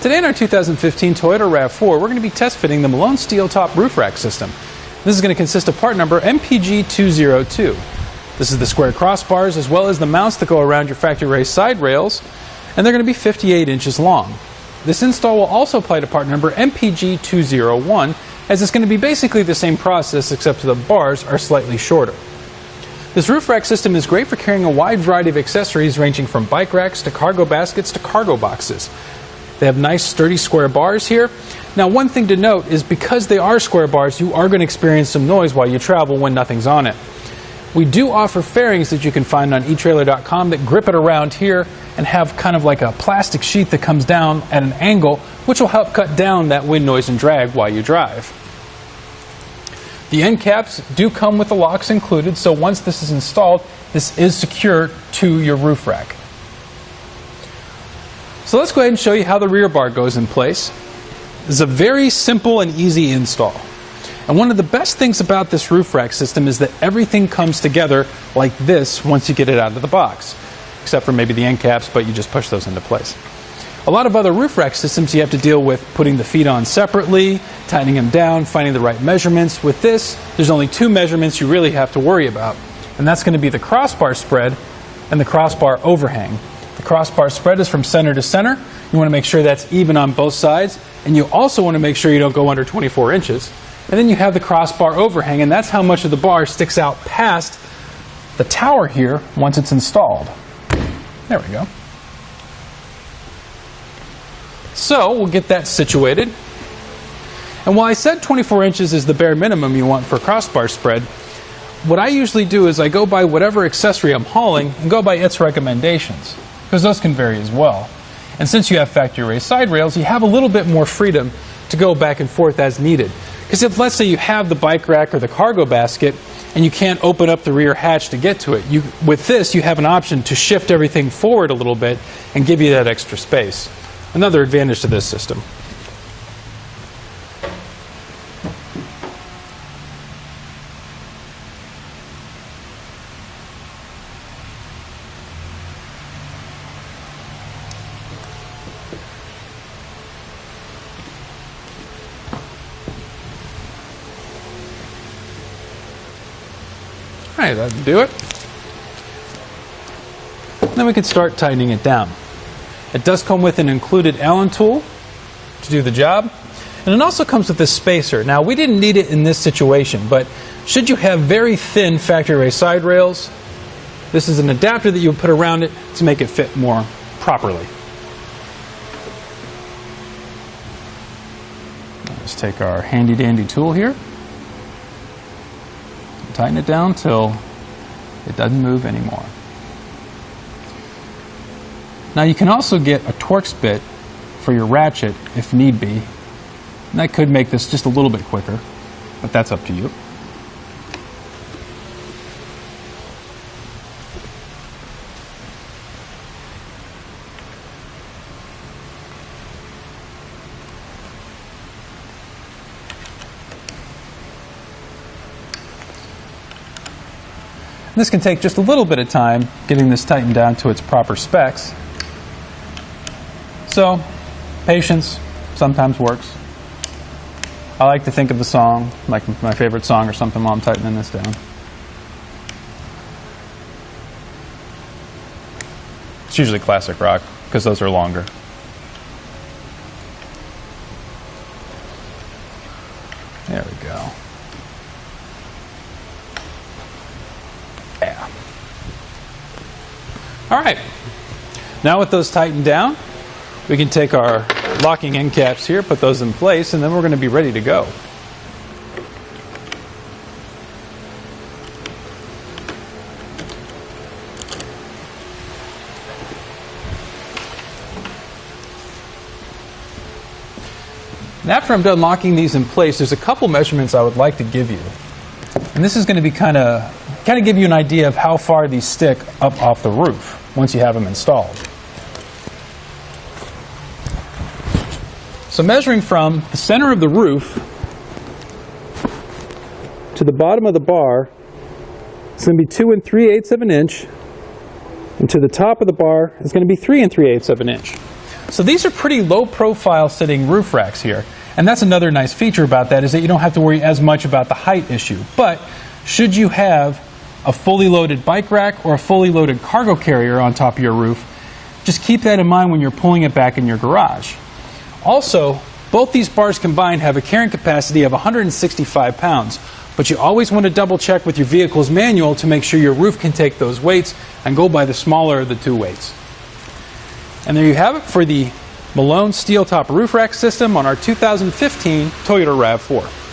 Today in our 2015 Toyota RAV4, we're going to be test fitting the Malone SteelTop roof rack system. This is going to consist of part number MPG202. This is the square crossbars as well as the mounts that go around your factory raised side rails, and they're going to be 58 inches long. This install will also apply to part number MPG201, as it's going to be basically the same process except the bars are slightly shorter. This roof rack system is great for carrying a wide variety of accessories ranging from bike racks to cargo baskets to cargo boxes. They have nice sturdy square bars here. Now one thing to note is because they are square bars, you are going to experience some noise while you travel when nothing's on it. We do offer fairings that you can find on etrailer.com that grip it around here and have kind of like a plastic sheet that comes down at an angle, which will help cut down that wind noise and drag while you drive. The end caps do come with the locks included, so once this is installed, this is secure to your roof rack. So let's go ahead and show you how the rear bar goes in place. This is a very simple and easy install. And one of the best things about this roof rack system is that everything comes together like this once you get it out of the box. Except for maybe the end caps, but you just push those into place. A lot of other roof rack systems you have to deal with putting the feet on separately, tightening them down, finding the right measurements. With this, there's only two measurements you really have to worry about. And that's going to be the crossbar spread and the crossbar overhang. The crossbar spread is from center to center. You want to make sure that's even on both sides. And you also want to make sure you don't go under 24 inches. And then you have the crossbar overhang, and that's how much of the bar sticks out past the tower here once it's installed. There we go. So we'll get that situated. And while I said 24 inches is the bare minimum you want for crossbar spread, what I usually do is I go by whatever accessory I'm hauling and go by its recommendations, because those can vary as well. And since you have factory raised side rails, you have a little bit more freedom to go back and forth as needed. Because if, let's say, you have the bike rack or the cargo basket and you can't open up the rear hatch to get to it, with this you have an option to shift everything forward a little bit and give you that extra space. Another advantage to this system. Alright, that'll do it. Then we can start tightening it down. It does come with an included Allen tool to do the job. And it also comes with this spacer. Now, we didn't need it in this situation, but should you have very thin factory raised side rails, this is an adapter that you would put around it to make it fit more properly. Let's take our handy dandy tool here. Tighten it down till it doesn't move anymore. Now you can also get a Torx bit for your ratchet if need be. And that could make this just a little bit quicker, but that's up to you. This can take just a little bit of time getting this tightened down to its proper specs. So, patience sometimes works. I like to think of the song, like my favorite song or something, while I'm tightening this down. It's usually classic rock, because those are longer. There we go. Yeah. All right. Now with those tightened down, we can take our locking end caps here, put those in place, and then we're going to be ready to go. And after I'm done locking these in place, there's a couple measurements I would like to give you. And this is going to be kind of give you an idea of how far these stick up off the roof once you have them installed. So measuring from the center of the roof to the bottom of the bar, it's going to be 2 3/8 of an inch, and to the top of the bar is going to be 3 3/8 of an inch. So these are pretty low profile sitting roof racks here. And that's another nice feature about that, is that you don't have to worry as much about the height issue. But should you have a fully loaded bike rack or a fully loaded cargo carrier on top of your roof, just keep that in mind when you're pulling it back in your garage. Also, both these bars combined have a carrying capacity of 165 pounds, but you always want to double check with your vehicle's manual to make sure your roof can take those weights, and go by the smaller of the two weights. And there you have it for the Malone SteelTop roof rack system on our 2015 Toyota RAV4.